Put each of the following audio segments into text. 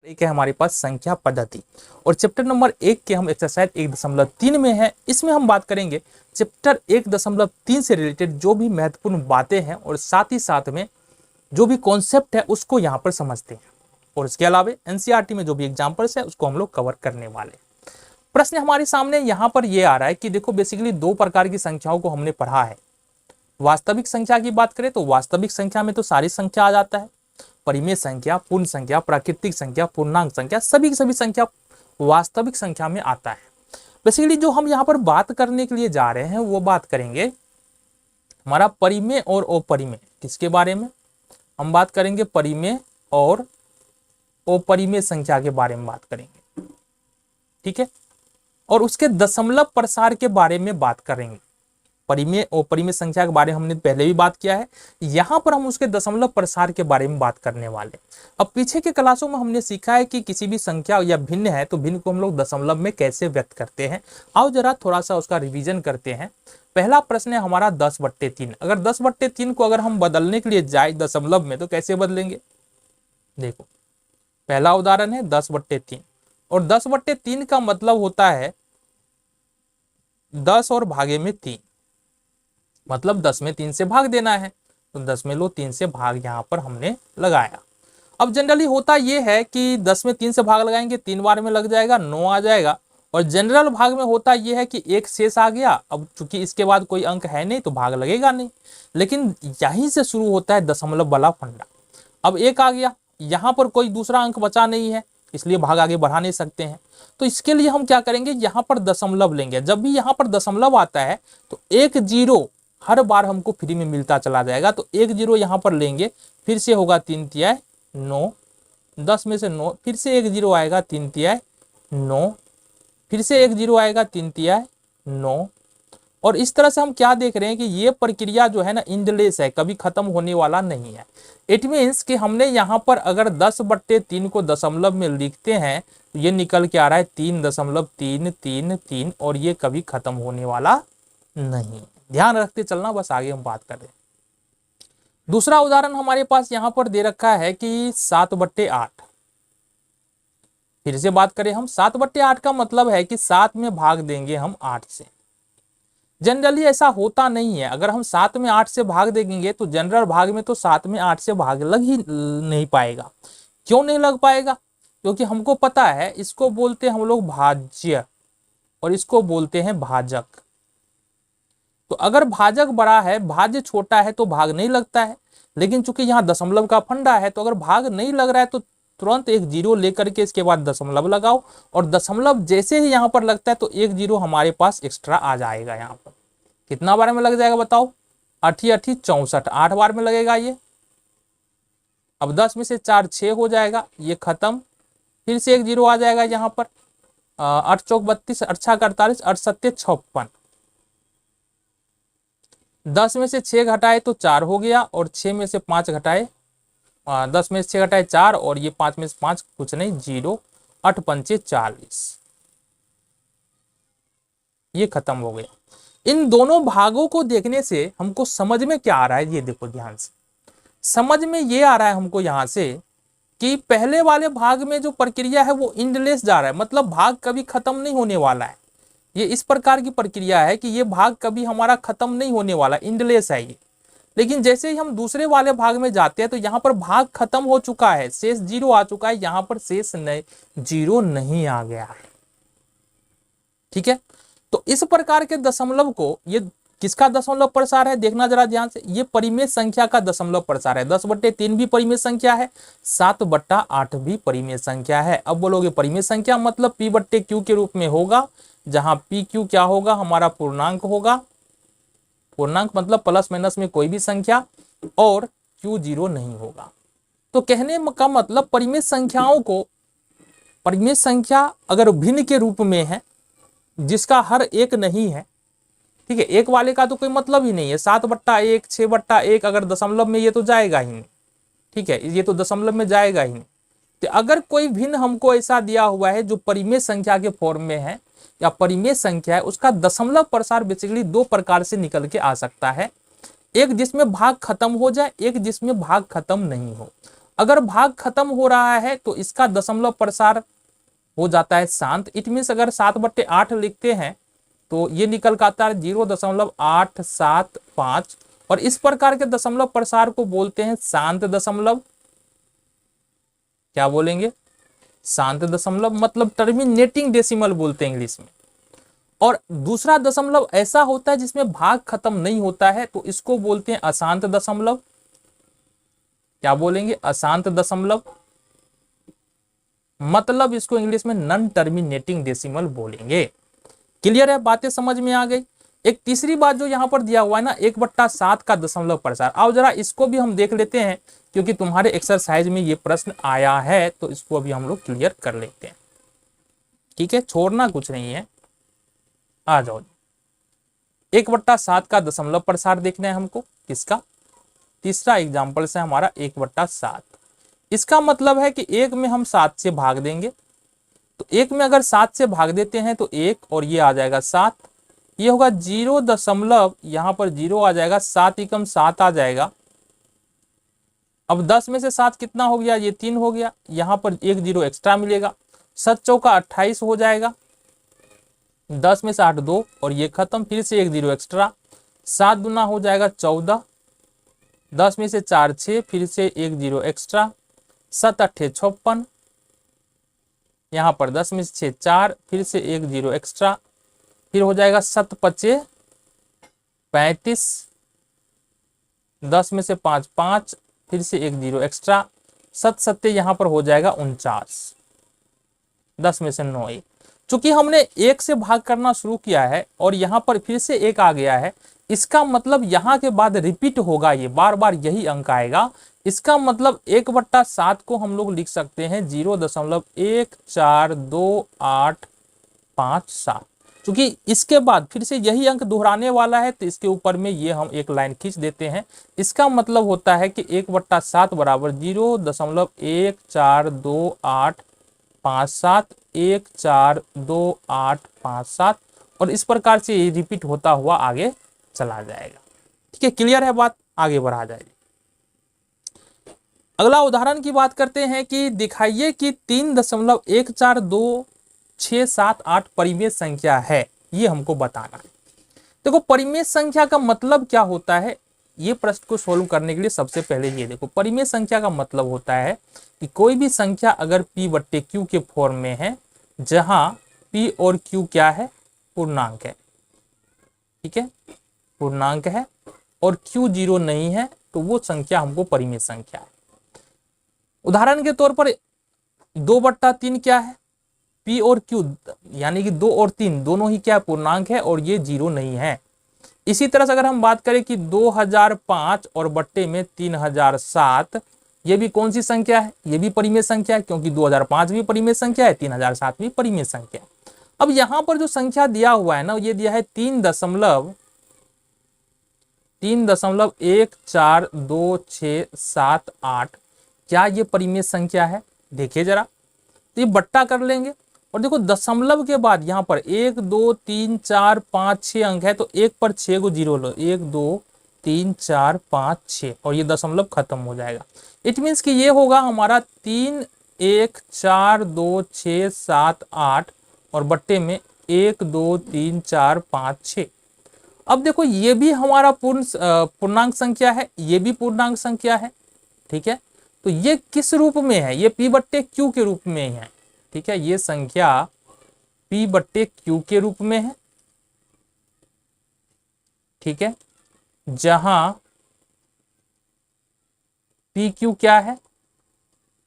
एक है हमारे पास संख्या पद्धति और चैप्टर नंबर 1 के हम एक्सरसाइज 1.3 में है। इसमें हम बात करेंगे चैप्टर 1.3 से रिलेटेड जो भी महत्वपूर्ण बातें हैं और साथ ही साथ में जो भी कॉन्सेप्ट है उसको यहाँ पर समझते हैं और इसके अलावा एनसीईआरटी में जो भी एग्जाम्पल्स है उसको हम लोग कवर करने वाले। प्रश्न हमारे सामने यहाँ पर ये आ रहा है कि देखो बेसिकली दो प्रकार की संख्याओं को हमने पढ़ा है। वास्तविक संख्या की बात करें तो वास्तविक संख्या में तो सारी संख्या आ जाता है, परिमेय संख्या, पूर्ण संख्या, प्राकृतिक संख्या, पूर्णांक संख्या, सभी की सभी संख्या वास्तविक संख्या में आता है। बेसिकली जो हम यहाँ पर बात करने के लिए जा रहे हैं वो बात करेंगे हमारा परिमेय और अपरिमेय। किसके बारे में हम बात करेंगे? परिमेय और अपरिमेय संख्या के बारे में बात करेंगे, ठीक है। और उसके दशमलव प्रसार के बारे में बात करेंगे। परिमेय और अपरिमेय संख्या के बारे में हमने पहले भी बात किया है, यहाँ पर हम उसके दशमलव प्रसार के बारे में बात करने वाले। अब पीछे के क्लासों में हमने सीखा है कि किसी भी संख्या या भिन्न है तो भिन्न को हम लोग दशमलव में कैसे व्यक्त करते हैं। आओ जरा थोड़ा सा उसका रिवीजन करते हैं। पहला प्रश्न है हमारा 10/3। अगर 10/3 को अगर हम बदलने के लिए जाए दशमलव में तो कैसे बदलेंगे? देखो पहला उदाहरण है 10/3 और 10/3 का मतलब होता है 10 और भागे में 3, मतलब 10 में 3 से भाग देना है तो 10 में लो 3 से भाग यहाँ पर हमने लगाया। अब जनरली होता ये है कि 10 में 3 से भाग लगाएंगे 3 बार में लग जाएगा 9 आ जाएगा। और जनरल भाग में होता ये है कि एक शेष आ गया, अब चूंकि इसके बाद कोई अंक है नहीं तो भाग लगेगा नहीं, लेकिन यहीं से शुरू होता है दशमलव वाला फंडा। अब एक आ गया, यहाँ पर कोई दूसरा अंक बचा नहीं है इसलिए भाग आगे बढ़ा नहीं सकते हैं, तो इसके लिए हम क्या करेंगे यहाँ पर दशमलव लेंगे। जब भी यहाँ पर दशमलव आता है तो एक जीरो हर बार हमको फ्री में मिलता चला जाएगा, तो एक जीरो यहाँ पर लेंगे, फिर से होगा 3 × 9, 10 में से 9, फिर से एक जीरो आएगा 3 × 9, फिर से एक जीरो आएगा 3 × 9। और इस तरह से हम क्या देख रहे हैं कि ये प्रक्रिया जो है ना इंडलेस है, कभी खत्म होने वाला नहीं है। इट मीन्स कि हमने यहाँ पर अगर 10/3 को दशमलव में लिखते हैं तो ये निकल के आ रहा है 3.333 और ये कभी खत्म होने वाला नहीं। ध्यान रखते चलना, बस आगे हम बात कर रहे हैं। दूसरा उदाहरण हमारे पास यहाँ पर दे रखा है कि 7/8। फिर से बात करें हम 7/8 का मतलब है कि 7 में भाग देंगे हम 8 से। जनरली ऐसा होता नहीं है, अगर हम 7 में 8 से भाग देंगे तो जनरल भाग में तो 7 में 8 से भाग लग ही नहीं पाएगा। क्यों नहीं लग पाएगा? क्योंकि हमको पता है इसको बोलते हैं हम लोग भाज्य और इसको बोलते हैं भाजक। तो अगर भाजक बड़ा है भाज्य छोटा है तो भाग नहीं लगता है, लेकिन चूंकि यहाँ दशमलव का फंडा है तो अगर भाग नहीं लग रहा है तो तुरंत एक जीरो लेकर के इसके बाद दशमलव लगाओ और दशमलव जैसे ही यहाँ पर लगता है तो एक जीरो हमारे पास एक्स्ट्रा आ जाएगा। यहाँ पर कितना बार में लग जाएगा बताओ? 8 × 8 = 64, 8 बार में लगेगा ये। अब 10 में से 4 6 हो जाएगा, ये खत्म, फिर से एक जीरो आ जाएगा यहाँ पर। 8 × 4 = 32, 8 × 6 = 48, 8 × 7 = 56। 10 में से 6 घटाए तो 4 हो गया और 6 में से 5 घटाए 10 में से 6 घटाए 4 और ये 5 में से 5 कुछ नहीं 0, 8 × 5 = 40। ये खत्म हो गया। इन दोनों भागों को देखने से हमको समझ में क्या आ रहा है, ये देखो ध्यान से। समझ में ये आ रहा है हमको यहाँ से कि पहले वाले भाग में जो प्रक्रिया है वो इंडलेस जा रहा है, मतलब भाग कभी खत्म नहीं होने वाला है। ये इस प्रकार की प्रक्रिया है कि ये भाग कभी हमारा खत्म नहीं होने वाला, इंडलेस है ये। लेकिन जैसे ही हम दूसरे वाले भाग में जाते हैं तो यहाँ पर भाग खत्म हो चुका है, शेष जीरो आ चुका है, यहाँ पर शेष जीरो नहीं आ गया है, ठीक है। तो इस प्रकार के दशमलव को, ये किसका दशमलव प्रसार है देखना जरा ध्यान से, ये परिमेय संख्या का दशमलव प्रसार है। 10/3 भी परिमेय संख्या है, 7/8 भी परिमेय संख्या है। अब बोलोगे परिमेय संख्या मतलब P/Q के रूप में होगा, जहां PQ क्या होगा? हमारा पूर्णांक होगा। पूर्णांक मतलब प्लस माइनस में कोई भी संख्या, और Q 0 नहीं होगा। तो कहने का मतलब परिमेय संख्याओं को, परिमेय संख्या अगर भिन्न के रूप में है जिसका हर एक नहीं है, ठीक है, एक वाले का तो कोई मतलब ही नहीं है। 7/1, 6/1 अगर दशमलव में ये तो जाएगा ही नहीं, ठीक है, ये तो दशमलव में जाएगा ही नहीं। तो अगर कोई भिन्न हमको ऐसा दिया हुआ है जो परिमेय संख्या के फॉर्म में है या परिमेय संख्या है, उसका दशमलव प्रसार बेसिकली दो प्रकार से निकल के आ सकता है। एक जिसमें भाग खत्म हो जाए, एक जिसमें भाग खत्म नहीं हो। अगर भाग खत्म हो रहा है तो इसका दशमलव प्रसार हो जाता है शांत। इट मीन्स अगर 7/8 लिखते हैं तो ये निकल का आता है 0.875 और इस प्रकार के दशमलव प्रसार को बोलते हैं शांत दशमलव। क्या बोलेंगे? शांत दशमलव, मतलब टर्मिनेटिंग डेसिमल बोलते हैं इंग्लिश में। और दूसरा दशमलव ऐसा होता है जिसमें भाग खत्म नहीं होता है तो इसको बोलते हैं अशांत दशमलव। क्या बोलेंगे? अशांत दशमलव, मतलब इसको इंग्लिश में नॉन टर्मिनेटिंग डेसिमल बोलेंगे। क्लियर है? बातें समझ में आ गई। एक तीसरी बात जो यहां पर दिया हुआ है ना 1/7 का दशमलव प्रसार, आओ जरा इसको भी हम देख लेते हैं क्योंकि तुम्हारे एक्सरसाइज में ये प्रश्न आया है तो इसको अभी हम लोग क्लियर कर लेते हैं। ठीक है, छोड़ना कुछ नहीं है, आ जाओ। 1/7 का दशमलव प्रसार देखना है हमको। किसका? तीसरा एग्जाम्पल से हमारा 1/7। इसका मतलब है कि एक में हम 7 से भाग देंगे, तो एक में अगर 7 से भाग देते हैं तो 1 और ये आ जाएगा 7, ये होगा 0 दशमलव, यहां पर 0 आ जाएगा, 7 एकम 7 आ जाएगा। अब 10 में से 7 कितना हो गया? ये 3 हो गया, यहां पर 1 0 एक्स्ट्रा मिलेगा, 7 चौका 28 हो जाएगा। 10 में से 8 2 और ये खत्म, फिर से 1 0 एक्स्ट्रा, 7 दूना हो जाएगा 14, 10 में से 4 6, फिर से 1 0 एक्स्ट्रा, 7 8 56, यहाँ पर 10 में से 6 4, फिर से 1 0 एक्स्ट्रा, फिर हो जाएगा 7 5 35, 10 में से 5 5, फिर से 1 0 एक्स्ट्रा, 7 7 यहाँ पर हो जाएगा 49, 10 में से 9 1। चूंकि हमने 1 से भाग करना शुरू किया है और यहाँ पर फिर से 1 आ गया है, इसका मतलब यहाँ के बाद रिपीट होगा, ये बार बार यही अंक आएगा। इसका मतलब 1/7 को हम लोग लिख सकते हैं 0.1428557। क्योंकि इसके बाद फिर से यही अंक दोहराने वाला है तो इसके ऊपर में ये हम एक लाइन खींच देते हैं। इसका मतलब होता है कि 1/7 बराबर 0.1428557, 1428557 और इस प्रकार से ये रिपीट होता हुआ आगे चला जाएगा। ठीक है, क्लियर है बात? आगे बढ़ा जाएगी। अगला उदाहरण की बात करते हैं कि दिखाइए कि 3.14267 परिमेय संख्या है, ये हमको बताना है। देखो परिमेय संख्या का मतलब क्या होता है, ये प्रश्न को सोल्व करने के लिए सबसे पहले ये देखो, परिमेय संख्या का मतलब होता है कि कोई भी संख्या अगर p/q के फॉर्म में है, जहां p और q क्या है? पूर्णांक है। ठीक है, पूर्णांक है और q 0 नहीं है तो वो संख्या हमको परिमेय संख्या है। उदाहरण के तौर पर 2/3 क्या है? p और q यानी कि 2 और 3 दोनों ही क्या पूर्णांक है और ये 0 नहीं है। इसी तरह से अगर हम बात करें कि 2005 और बट्टे में 3007, ये भी कौन सी संख्या है? ये भी परिमेय संख्या है क्योंकि 2005 भी परिमेय संख्या है, 3007 भी परिमेय संख्या है। अब यहां पर जो संख्या दिया हुआ है ना, ये दिया है 3.14267 क्या ये परिमेय संख्या है? देखिए जरा, तो ये बट्टा कर लेंगे और देखो दशमलव के बाद यहाँ पर 1 2 3 4 5 6 अंक है तो 1 पर 6 को 0 लो, 1 2 3 4 5 6 और ये दशमलव खत्म हो जाएगा। इट मीन्स कि ये होगा हमारा 3.14267 और बट्टे में 1 2 3 4 5 6। अब देखो ये भी हमारा पूर्णांक संख्या है, ये भी पूर्णांक संख्या है। ठीक है, तो ये किस रूप में है? ये p/q के रूप में है। ठीक है, ये संख्या p/q के रूप में है। ठीक है, जहां pq क्या है?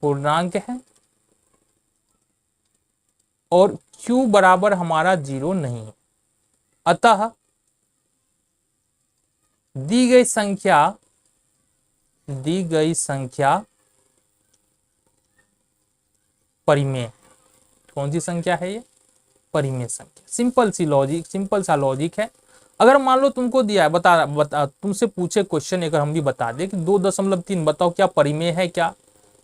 पूर्णांक है और q बराबर हमारा 0 नहीं है। अतः दी गई संख्या परिमेय। कौन सी संख्या है ये? परिमेय संख्या। सिंपल सा लॉजिक है। अगर मान लो तुमको दिया है, बता तुमसे पूछे क्वेश्चन, अगर हम भी बता दे कि 2.3 बताओ क्या परिमेय है क्या,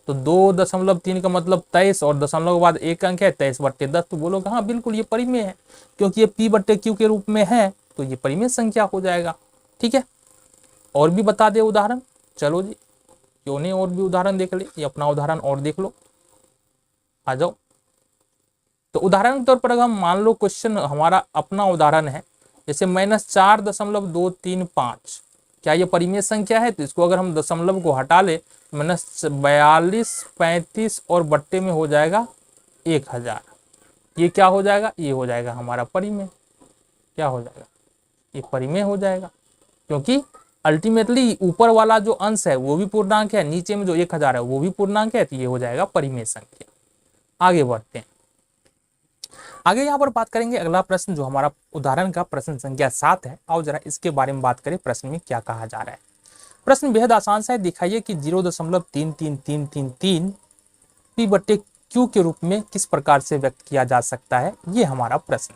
तो 2.3 का मतलब 23 और दशमलव के बाद एक अंक है 23/10, तो बोलोगे हाँ बिल्कुल ये परिमेय है क्योंकि ये p/q के रूप में है तो ये परिमेय संख्या हो जाएगा। ठीक है, और भी बता दे उदाहरण। चलो जी, क्यों नहीं और भी उदाहरण देख ले, ये अपना उदाहरण और देख लो, आ जाओ। तो उदाहरण के तौर पर अगर हम मान लो क्वेश्चन हमारा अपना उदाहरण है, जैसे -4.235, क्या ये परिमेय संख्या है? तो इसको अगर हम दशमलव को हटा ले, -42, 35 और बट्टे में हो जाएगा 1000। ये क्या हो जाएगा? ये हो जाएगा हमारा परिमेय। क्या हो जाएगा? ये परिमेय हो जाएगा, क्योंकि अल्टीमेटली ऊपर वाला जो अंश है वो भी पूर्णांक है, नीचे में जो 1000 है वो भी पूर्णांक है, तो ये हो जाएगा परिमेय संख्या। आगे बढ़ते हैं। आगे यहाँ पर बात करेंगे अगला प्रश्न जो हमारा उदाहरण का प्रश्न संख्या 7 है। आओ जरा इसके बारे में बात करें, प्रश्न में क्या कहा जा रहा है। प्रश्न बेहद आसान सा है, दिखाइए कि 0.33333 P/Q के रूप में किस प्रकार से व्यक्त किया जा सकता है, ये हमारा प्रश्न है।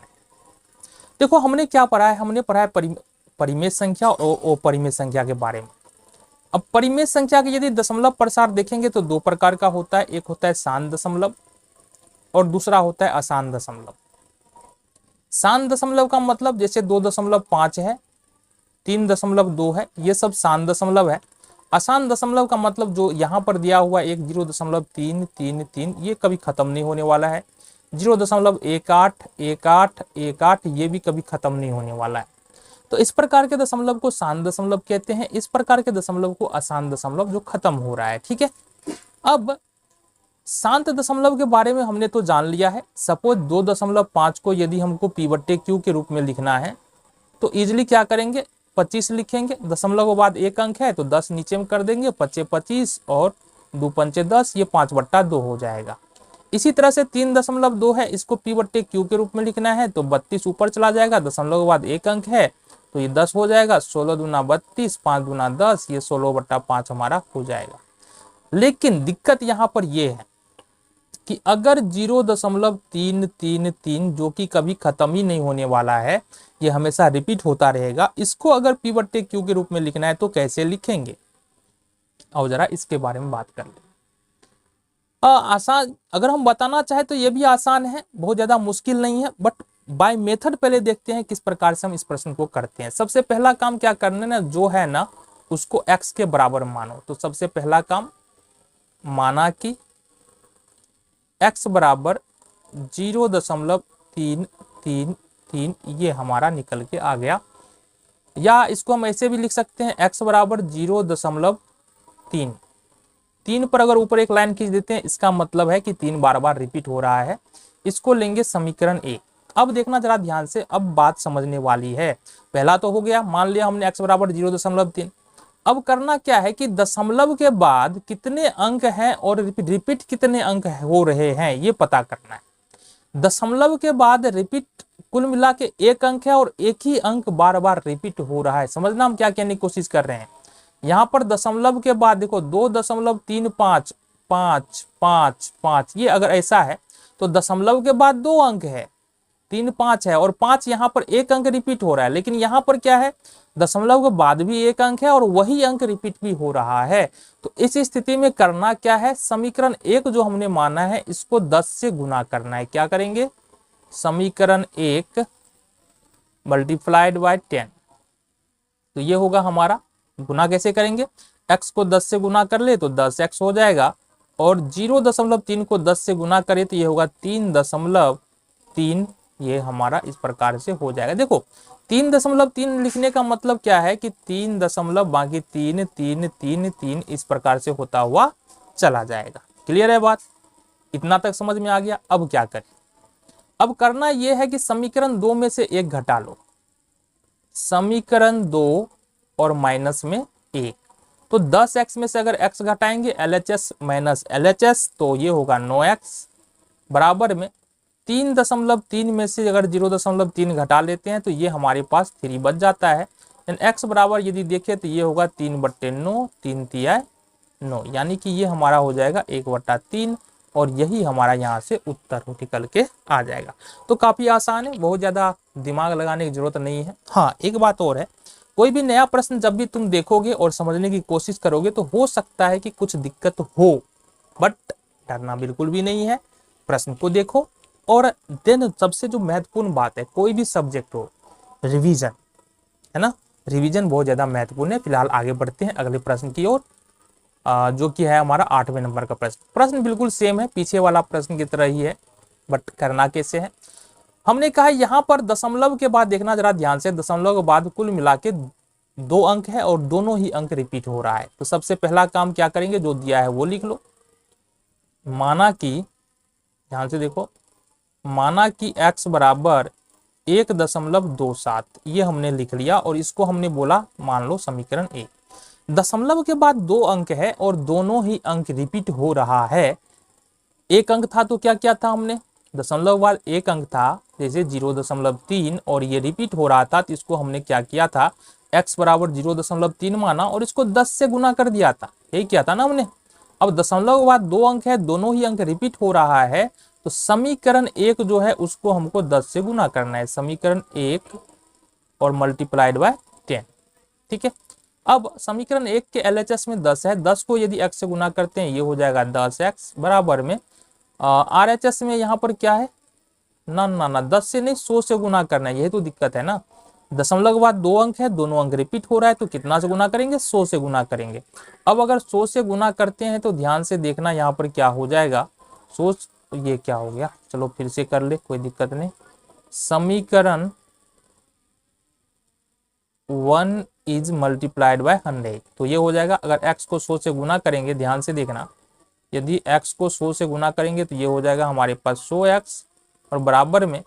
देखो हमने क्या पढ़ा है, हमने पढ़ा है परिमेय संख्या और अपरिमेय संख्या के बारे में। अब परिमेय संख्या के यदि दशमलव प्रसार देखेंगे तो दो प्रकार का होता है, एक होता है शांत दशमलव और दूसरा होता है अशांत दशमलव। शांत दशमलव का मतलब जैसे 2.5 है, 3.2 है, ये सब शांत दशमलव है। अशांत दशमलव का मतलब जो यहाँ पर दिया हुआ 0.333 ये कभी खत्म नहीं होने वाला है। 0.181818 ये भी कभी खत्म नहीं होने वाला है। तो इस प्रकार के दशमलव को शांत दशमलव कहते हैं, इस प्रकार के दशमलव को अशांत दशमलव जो खत्म हो रहा है। ठीक है, अब शांत दशमलव के बारे में हमने तो जान लिया है। सपोज 2.5 को यदि हमको P/Q के रूप में लिखना है तो इजिली क्या करेंगे, 25 लिखेंगे, दशमलव के बाद एक अंक है तो 10 नीचे में कर देंगे, 5 25 और 2 5 10, ये 5/2 हो जाएगा। इसी तरह से 3.2 है, इसको P/Q के रूप में लिखना है तो 32 ऊपर चला जाएगा, दशमलव के बाद एक अंक है तो ये 10 हो जाएगा, 16 दूना 32, 5 दूना 10, ये 16/5 हमारा हो जाएगा। लेकिन दिक्कत यहाँ पर ये है कि अगर 0.333 जो कि कभी खत्म ही नहीं होने वाला है, ये हमेशा रिपीट होता रहेगा, इसको अगर P/Q के रूप में लिखना है तो कैसे लिखेंगे? और जरा इसके बारे में बात कर ले। आसान अगर हम बताना चाहे तो ये भी आसान है, बहुत ज्यादा मुश्किल नहीं है, बट बाय मेथड पहले देखते हैं किस प्रकार से हम इस प्रश्न को करते हैं। सबसे पहला काम क्या करना है ना, जो है ना उसको x के बराबर मानो। तो सबसे पहला काम माना कि x बराबर 0.333 ये हमारा निकल के आ गया, या इसको हम ऐसे भी लिख सकते हैं x बराबर 0.3। 3 पर अगर ऊपर एक लाइन खींच देते हैं, इसका मतलब है कि 3 बार बार रिपीट हो रहा है। इसको लेंगे समीकरण 1। अब देखना जरा ध्यान से, अब बात समझने वाली है। पहला तो हो गया, मान लिया हमने x बराबर 0.3। अब करना क्या है कि दशमलव के बाद कितने अंक हैं और रिपीट कितने अंक हो रहे हैं ये पता करना है। दशमलव के बाद रिपीट कुल मिला के एक अंक है और एक ही अंक बार बार रिपीट हो रहा है। समझना हम क्या कहने की कोशिश कर रहे हैं। यहाँ पर दशमलव के बाद देखो 2.35 ये अगर ऐसा है तो दशमलव के बाद 2 अंक है, 3 5 है और 5 यहाँ पर एक अंक रिपीट हो रहा है। लेकिन यहाँ पर क्या है, दशमलव के बाद भी एक अंक है और वही अंक रिपीट भी हो रहा है। तो इस स्थिति में करना क्या है, समीकरण 1 जो हमने माना है इसको 10 से गुना करना है। क्या करेंगे, समीकरण 1 मल्टीप्लाइड बाय 10, तो ये होगा हमारा। गुना कैसे करेंगे, x को 10 से गुना कर ले तो 10x हो जाएगा, और 0.3 को 10 से गुना करे तो ये होगा 3.3, ये हमारा इस प्रकार से हो जाएगा। देखो 3.3 लिखने का मतलब क्या है कि 3.3 इस प्रकार से होता हुआ चला जाएगा। क्लियर है बात, इतना तक समझ में आ गया। अब क्या करें, अब करना यह है कि समीकरण 2 में से 1 घटा लो। समीकरण 2 और माइनस में 1, तो 10x में से अगर x घटाएंगे LHS माइनस LHS तो ये होगा 9x, बराबर में 3.3 में से अगर 0.3 घटा लेते हैं तो ये हमारे पास 3 बच जाता है। x बराबर यदि देखें तो ये होगा 3/9, 3 तिया 9, यानी कि ये हमारा हो जाएगा 1/3, और यही हमारा यहाँ से उत्तर निकल के आ जाएगा। तो काफी आसान है, बहुत ज्यादा दिमाग लगाने की जरूरत नहीं है। हाँ, एक बात और है, कोई भी नया प्रश्न जब भी तुम देखोगे और समझने की कोशिश करोगे तो हो सकता है कि कुछ दिक्कत हो, बट डरना बिल्कुल भी नहीं है। प्रश्न को देखो, और देन सबसे जो महत्वपूर्ण बात है, कोई भी सब्जेक्ट हो, रिवीजन है ना, रिवीजन बहुत ज्यादा महत्वपूर्ण है। फिलहाल आगे बढ़ते हैं अगले प्रश्न की ओर। जो कि है हमारा 8वें नंबर का प्रश्न। प्रश्न बिल्कुल सेम है, पीछे वाला प्रश्न की तरह ही है, बट करना कैसे है। हमने कहा यहाँ पर दशमलव के बाद देखना जरा ध्यान से, दशमलव के बाद कुल मिला के 2 अंक है और दोनों ही अंक रिपीट हो रहा है। तो सबसे पहला काम क्या करेंगे, जो दिया है वो लिख लो। माना कि, ध्यान से देखो, माना कि x बराबर 1.27, ये हमने लिख लिया और इसको हमने बोला मान लो समीकरण 1। दशमलव के बाद 2 अंक है और दोनों ही अंक रिपीट हो रहा है। एक अंक था तो क्या किया था हमने, दशमलव के बाद एक अंक था जैसे 0.3 और ये रिपीट हो रहा था, तो इसको हमने क्या किया था, x बराबर 0.3 माना और इसको 10 से गुना कर दिया था, यही किया था ना हमने। अब दशमलव के बाद 2 अंक है, दोनों ही अंक रिपीट हो रहा है, तो समीकरण 1 जो है उसको हमको 10 से गुना करना है, समीकरण 1 और मल्टीप्लाइड बाय 10, ठीक है। अब समीकरण 1 के LHS में 10 है, 10 को यदि x से गुना करते हैं ये हो जाएगा 10x बराबर में RHS में यहाँ पर क्या है, ना 10 से नहीं 100 से गुना करना है, यही तो दिक्कत है ना। दशमलव के बाद 2 अंक है, दोनों अंक रिपीट हो रहा है, तो कितना से गुना करेंगे, 100 से गुना करेंगे। अब अगर 100 से गुना करते हैं तो ध्यान से देखना यहाँ पर क्या हो जाएगा, 100, ये क्या हो गया, चलो फिर से कर ले, कोई दिक्कत नहीं। समीकरण 1 इज मल्टीप्लाइड बाय 100, तो ये हो जाएगा, अगर x को 100 से गुना करेंगे, ध्यान से देखना, यदि x को 100 से गुना करेंगे तो ये हो जाएगा हमारे पास 100x और बराबर में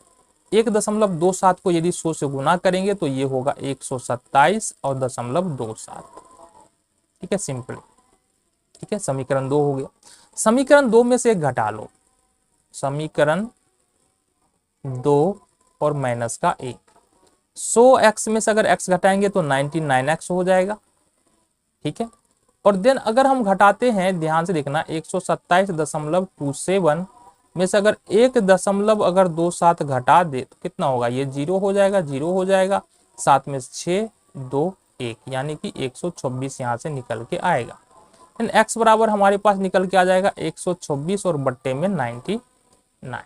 1.27 को यदि 100 से गुना करेंगे तो ये होगा 127 और 0.27, ठीक है, सिंपल, ठीक है। समीकरण 2 हो गया। समीकरण 2 में से एक घटा लो, समीकरण 2 और माइनस का 1, 100x में से अगर x घटाएंगे तो 99x हो जाएगा, ठीक है। और देन अगर हम घटाते हैं, ध्यान से देखना, 127.27 में से अगर 1.27 घटा दे तो कितना होगा, ये 0 हो जाएगा, 0 हो जाएगा, 7 में से 6, 2, 1, यानी कि 126 यहाँ से निकल के आएगा। इन x बराबर हमारे पास निकल के आ जाएगा 126 और बट्टे में 99,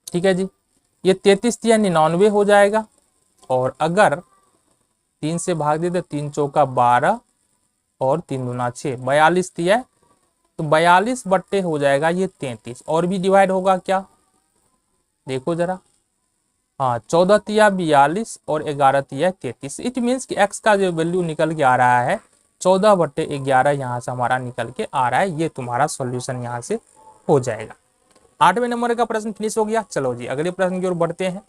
ठीक है जी। ये 33 या 99 हो जाएगा, और अगर 3 से भाग दे तो 3 चौका 12 और 3 दूना 6, 42 दिया है, तो 42 बट्टे हो जाएगा ये 33, और भी डिवाइड होगा क्या, देखो जरा, हाँ, 14 तिया 42 और 11 तिया 33। इट मीन्स कि x का जो वैल्यू निकल के आ रहा है 14/11 यहाँ से हमारा निकल के आ रहा है। ये तुम्हारा सॉल्यूशन यहाँ से हो जाएगा। 8वें नंबर का प्रश्न फिनिश हो गया। चलो जी अगले प्रश्न की ओर बढ़ते हैं।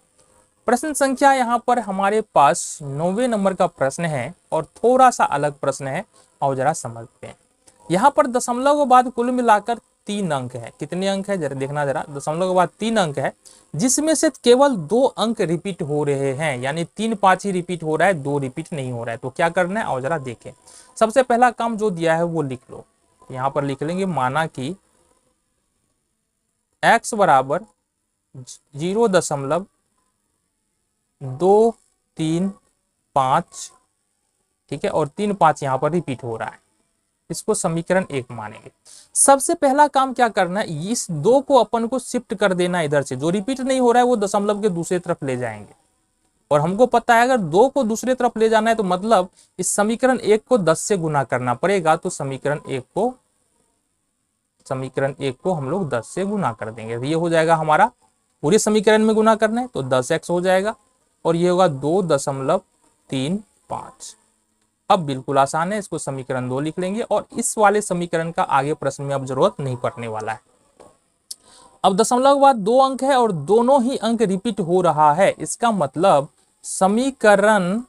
प्रश्न संख्या यहाँ पर हमारे पास 9वें नंबर का प्रश्न है और थोड़ा सा अलग प्रश्न है, और जरा समझते हैं। यहाँ पर दशमलव के बाद कुल मिलाकर 3 अंक है। कितने अंक है जरा देखना, जरा दशमलव के बाद 3 अंक है, जिसमें से केवल 2 अंक रिपीट हो रहे हैं, यानी 3 5 ही रिपीट हो रहा है, 2 रिपीट नहीं हो रहा है। तो क्या करना है और जरा देखें। सबसे पहला काम जो दिया है वो लिख लो, यहाँ पर लिख लेंगे, माना कि x बराबर 0.235, ठीक है, और 3 5 यहाँ पर रिपीट हो रहा है, इसको समीकरण 1 मानेंगे। सबसे पहला काम क्या करना है, इस 2 को अपन को शिफ्ट कर देना इधर से, जो रिपीट नहीं हो रहा है वो दशमलव के दूसरी तरफ ले जाएंगे। और हमको पता है अगर 2 को दूसरी तरफ ले जाना है तो मतलब इस समीकरण 1 को 10 से गुना करना पड़ेगा। तो समीकरण 1 को हम लोग 10 से गुना कर देंगे, ये हो जाएगा हमारा, पूरे समीकरण में गुना करना है तो 10x हो जाएगा, और ये होगा 2.35। अब बिल्कुल आसान है, इसको समीकरण 2 लिख लेंगे, और इस वाले समीकरण का आगे प्रश्न में अब जरूरत नहीं पड़ने वाला है। अब दशमलव के बाद 2 अंक है और दोनों ही अंक रिपीट हो रहा है, इसका मतलब समीकरण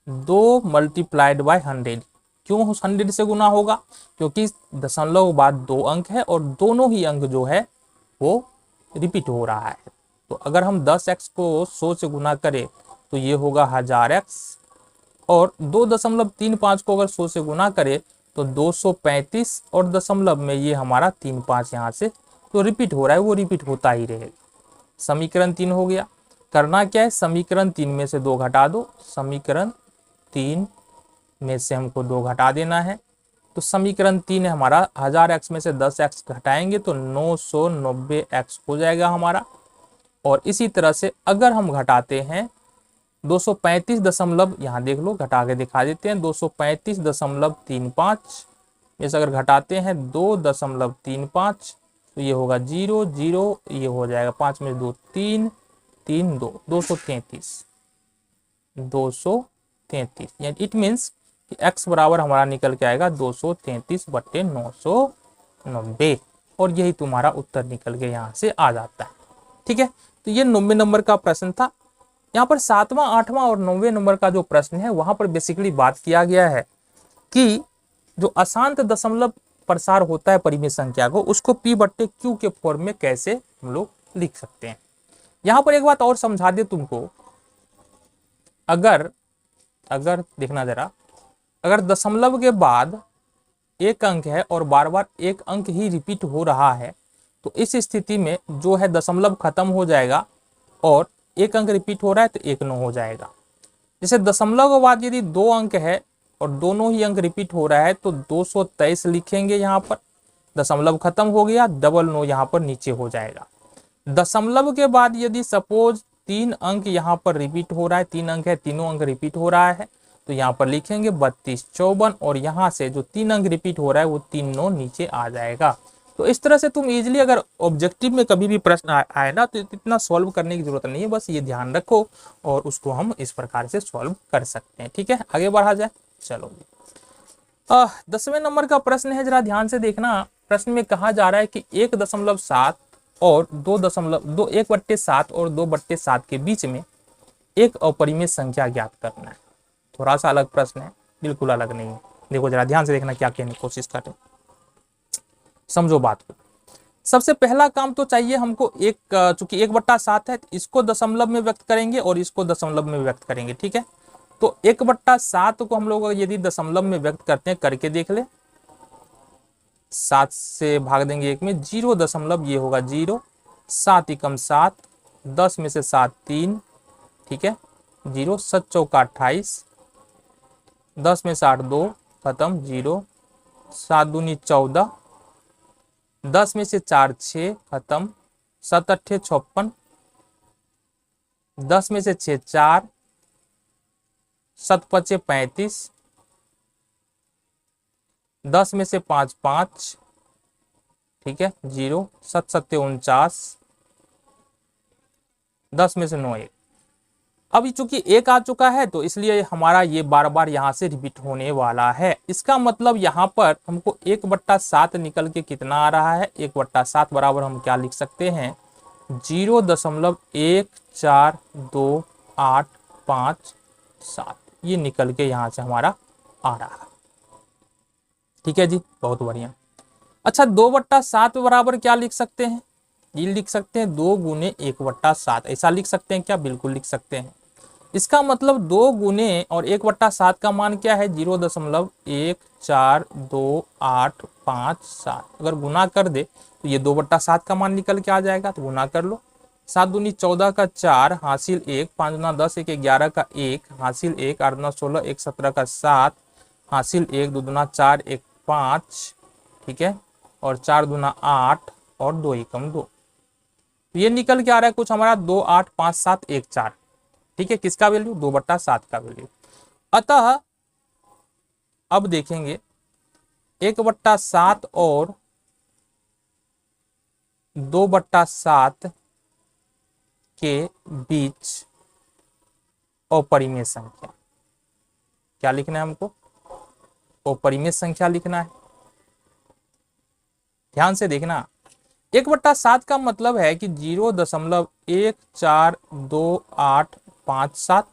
2 मल्टीप्लाइड बाय 100। क्यों 100 से गुना होगा, क्योंकि दशमलव के बाद 2 अंक है और दोनों ही अंक जो है वो रिपीट हो रहा है। तो अगर हम 10x को 100 से गुना करें तो ये होगा 1000x, और 2.35 को अगर 100 से गुना करें तो 235, और दशमलव में ये हमारा 3 5 यहाँ से तो रिपीट हो रहा है, वो रिपीट होता ही रहेगा। समीकरण 3 हो गया। करना क्या है, समीकरण 3 में से 2 घटा दो, समीकरण 3 में से हमको 2 घटा देना है। तो समीकरण 3 है हमारा, 1000x में से 10x घटाएंगे तो 990x हो जाएगा हमारा। और इसी तरह से अगर हम घटाते हैं 235 दशमलव, यहाँ देख लो घटा के दिखा देते हैं, 235.35 में से अगर घटाते हैं 2.35 तो ये होगा 0 0, ये हो जाएगा 5 में 2 3 3 2 233 233, यानी इट मीन्स कि x बराबर हमारा निकल के आएगा 233/990, और यही तुम्हारा उत्तर निकल के यहाँ से आ जाता है। ठीक है, तो ये 90 नंबर का प्रश्न था। यहाँ पर 7वां 8वां और 9वें नंबर का जो प्रश्न है वहां पर बेसिकली बात किया गया है कि जो अशांत दशमलव प्रसार होता है परिमेय संख्या को, उसको p/q के फॉर्म में कैसे हम लोग लिख सकते हैं। यहाँ पर एक बात और समझा दे तुमको, अगर देखना जरा, अगर दशमलव के बाद एक अंक है और बार बार एक अंक ही रिपीट हो रहा है, तो इस स्थिति में जो है दशमलव खत्म हो जाएगा और एक अंक रिपीट हो रहा है तो 1 9 हो जाएगा। जैसे दशमलव के बाद यदि 2 अंक है और दोनों ही अंक रिपीट हो रहा है तो 223 लिखेंगे, यहाँ पर दशमलव खत्म हो गया, 9 यहाँ पर नीचे हो जाएगा। दशमलव के बाद यदि सपोज 3 अंक यहाँ पर रिपीट हो रहा है, 3 अंक है, तीनों अंक रिपीट हो रहा है, तो यहाँ पर लिखेंगे 32 54, और यहाँ से जो 3 अंक रिपीट हो रहा है वो 3 9 नीचे आ जाएगा। तो इस तरह से तुम इजीली अगर ऑब्जेक्टिव में कभी भी प्रश्न आए ना तो इतना सॉल्व करने की जरूरत नहीं है, बस ये ध्यान रखो और उसको हम इस प्रकार से सॉल्व कर सकते हैं। ठीक है, आगे बढ़ा जाए। चलो 10वें नंबर का प्रश्न है, जरा ध्यान से देखना। प्रश्न में कहा जा रहा है कि 1.7 और 1/7 और 2/7 के बीच में एक अपरिमेय संख्या ज्ञात करना है। थोड़ा सा अलग प्रश्न है, बिल्कुल अलग नहीं है। देखो जरा ध्यान से देखना क्या कहने की कोशिश करें, समझो बात को। सबसे पहला काम तो चाहिए हमको चूंकि 1/7 है, इसको दशमलव में व्यक्त करेंगे और इसको दशमलव में व्यक्त करेंगे। ठीक है, तो 1/7 को हम लोग यदि दशमलव में व्यक्त करते हैं, करके देख ले, 7 से भाग देंगे 1 में, 0 ये होगा 0, 7 एकम 7, 10 में से 7 3, ठीक है, 0, 7 चौका 28, 10 में से 8 2, खत्म, 0, 7 दूनी 14, 10 में से 4 6, खत्म, 7 8 56, 10 में से 6 4, 7 5 35, 10 में से 5 5, ठीक है, 0, 7 7 49, 10 में से 9 1। अभी चूंकि 1 आ चुका है तो इसलिए हमारा ये बार बार यहाँ से रिपीट होने वाला है। इसका मतलब यहाँ पर हमको 1/7 निकल के कितना आ रहा है, 1/7 बराबर हम क्या लिख सकते हैं, 0.1428557, ये निकल के यहाँ से हमारा आ रहा है। ठीक है जी, बहुत बढ़िया। अच्छा, 2/7 बराबर क्या लिख सकते हैं, ये लिख सकते हैं 2 गुने 1/7, ऐसा लिख सकते हैं क्या, बिल्कुल लिख सकते हैं। इसका मतलब 2 गुने और 1/7 का मान क्या है, 0.1428557। अगर गुना कर दे तो ये 2/7 का मान निकल के आ जाएगा, तो गुना कर लो। 7 दूनी 14 का 4, हासिल 1, 5 दूना 10, 1 11 का 1, हासिल 1, 8 दूना 16, 1 17 का 7, हासिल 1, 2 दूना 4, 1 5, ठीक है, और 4 दूना 8 और 2 एकम 2। ये निकल के आ रहा है कुछ हमारा 285714। ठीक है, किसका वैल्यू, 2/7 का वैल्यू। अतः अब देखेंगे 1/7 और 2/7 के बीच अपरिमेय संख्या क्या लिखना है हमको, अपरिमेय संख्या लिखना है। ध्यान से देखना, 1/7 का मतलब है कि 0.1428557,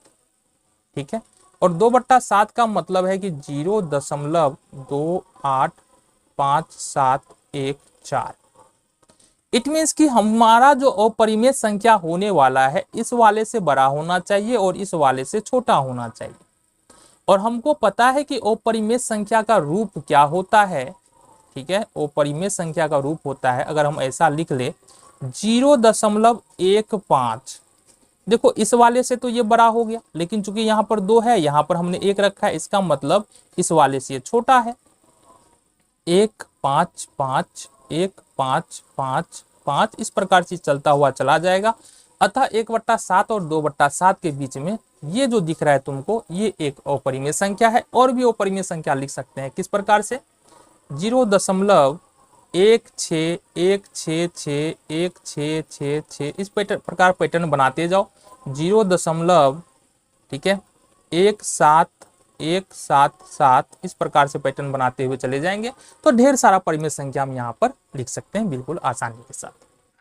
ठीक है, और 2/7 का मतलब है कि 0.285714। इट मीन्स कि हमारा जो अपरिमेय संख्या होने वाला है इस वाले से बड़ा होना चाहिए और इस वाले से छोटा होना चाहिए। और हमको पता है कि अपरिमेय संख्या का रूप क्या होता है। ठीक है, अपरिमेय संख्या का रूप होता है, अगर हम ऐसा लिख ले 0.15। देखो इस वाले से तो ये बड़ा हो गया, लेकिन चूंकि यहाँ पर 2 है, यहाँ पर हमने 1 रखा है, इसका मतलब इस वाले से ये छोटा है। 1 5 5 1 5 5 5 इस प्रकार से चलता हुआ चला जाएगा। अतः 1/7 और 2/7 के बीच में ये जो दिख रहा है तुमको, ये एक अपरिमेय संख्या है। और भी अपरिमेय संख्या लिख सकते हैं, किस प्रकार से, 0.161616 इस प्रकार पैटर्न बनाते जाओ। 0. ठीक है 17177 इस प्रकार से पैटर्न बनाते हुए चले जाएंगे तो ढेर सारा परिमेय संख्या हम यहाँ पर लिख सकते हैं बिल्कुल आसानी के साथ।